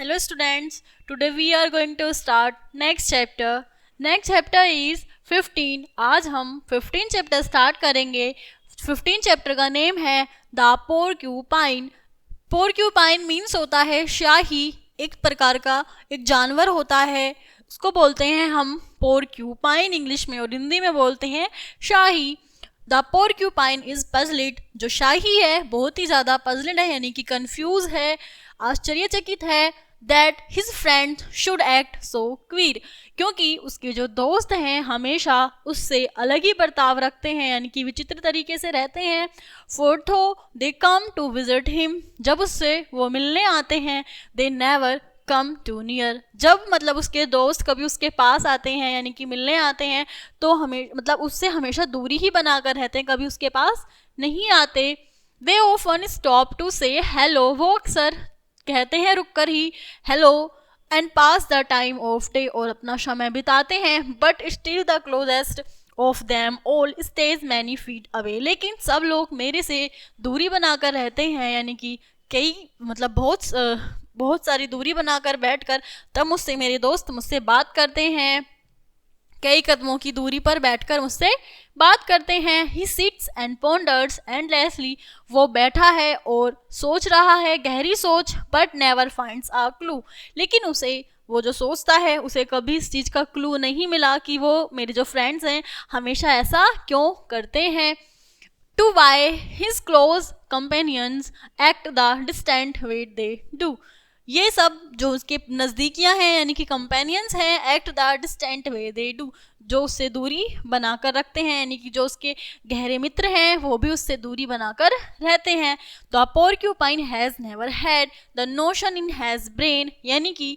Hello students, today we are going to start next chapter. Next chapter is 15. आज हम 15 chapter start करेंगे. 15 chapter का name है the porcupine. Porcupine means होता है शाही. एक प्रकार का एक जानवर होता है, उसको बोलते हैं हम पोर्क्यूपाइन इंग्लिश में, और हिंदी में बोलते हैं शाही. The porcupine is puzzled. जो शाही है बहुत ही ज़्यादा पजलिड है, यानी कि कंफ्यूज है, आश्चर्यचकित है. That his friend should act so queer. क्योंकि उसके जो दोस्त हैं हमेशा उससे अलग ही बर्ताव रखते हैं, यानी कि विचित्र तरीके से रहते हैं. फोर्थो they come to visit him. जब उससे वो मिलने आते हैं. They never come to near. जब मतलब उसके दोस्त कभी उसके पास आते हैं, यानी कि मिलने आते हैं, तो हमें मतलब उससे हमेशा दूरी ही बनाकर रहते हैं, कभी उसके पास नहीं आते. They often stop to say hello. वो अक्सर कहते हैं रुककर ही hello. And pass the time of day. और अपना समय बिताते हैं. But still the closest of them all stays many feet away. लेकिन सब लोग मेरे से दूरी बनाकर रहते हैं, यानी कि कई मतलब बहुत सारी दूरी बनाकर बैठकर तब मुझसे मेरे दोस्त मुझसे बात करते हैं. कई कदमों की दूरी पर बैठकर मुझसे बात करते हैं. He sits and ponders endlessly. वो बैठा है और सोच रहा है गहरी सोच. But never finds a clue. लेकिन उसे वो जो सोचता है उसे कभी इस चीज़ का क्लू नहीं मिला कि वो मेरे जो फ्रेंड्स हैं हमेशा ऐसा क्यों करते हैं. To why his close companions act the distant way they do. ये सब जो उसके नज़दीकियाँ हैं, यानी कि कंपेनियंस हैं, act the distant way they do, जो उससे दूरी बनाकर रखते हैं, यानी कि जो उसके गहरे मित्र हैं वो भी उससे दूरी बनाकर रहते हैं. The porcupine has never had the notion in has brain. यानी कि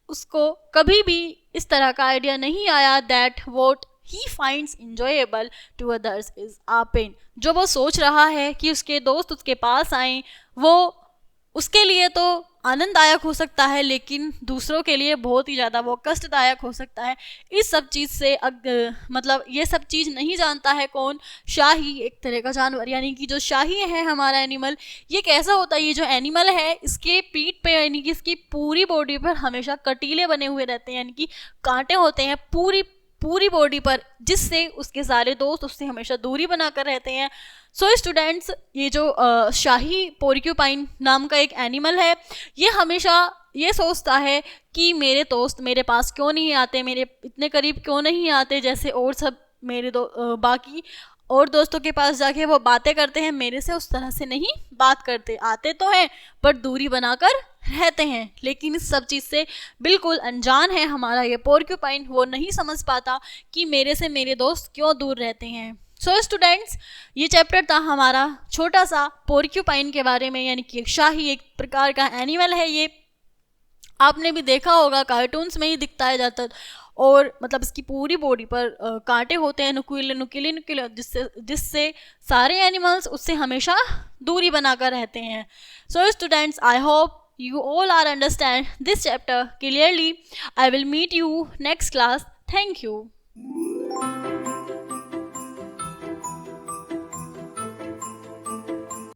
उसको कभी भी इस तरह का आइडिया नहीं आया that what he finds enjoyable to others is a pain. जो वो सोच रहा है कि उसके दोस्त उसके पास आएँ, वो उसके लिए तो आनंददायक हो सकता है, लेकिन दूसरों के लिए बहुत ही ज़्यादा वो कष्टदायक हो सकता है. इस सब चीज़ से मतलब ये सब चीज़ नहीं जानता है कौन? शाही, एक तरह का जानवर. यानी कि जो शाही है हमारा एनिमल, ये कैसा होता है? ये जो एनिमल है इसके पीठ पे, यानी कि इसकी पूरी बॉडी पर हमेशा कटीले बने हुए रहते हैं, यानी कि कांटे होते हैं पूरी बॉडी पर, जिससे उसके सारे दोस्त उससे हमेशा दूरी बनाकर रहते हैं. सो स्टूडेंट्स, ये जो शाही पोर्क्यूपाइन नाम का एक एनिमल है, ये हमेशा ये सोचता है कि मेरे दोस्त मेरे पास क्यों नहीं आते, मेरे इतने करीब क्यों नहीं आते, जैसे और सब मेरे बाकी और दोस्तों के पास जाके वो बातें करते हैं, मेरे से उस तरह से नहीं बात करते. आते तो हैं पर दूरी बनाकर रहते हैं. लेकिन इस सब चीज़ से बिल्कुल अनजान है हमारा ये पोर्क्यूपाइन. वो नहीं समझ पाता कि मेरे से मेरे दोस्त क्यों दूर रहते हैं. सो स्टूडेंट्स, ये चैप्टर था हमारा छोटा सा पोर्क्यूपाइन के बारे में, यानी कि एक शाही, एक प्रकार का एनिमल है. ये आपने भी देखा होगा, कार्टून्स में ही दिखता है ज़्यादातर. और मतलब इसकी पूरी बॉडी पर कांटे होते हैं, नुकीले, जिससे सारे एनिमल्स उससे हमेशा दूरी बनाकर रहते हैं. So students, I hope you all are understand this chapter clearly. I will meet you next class. Thank you.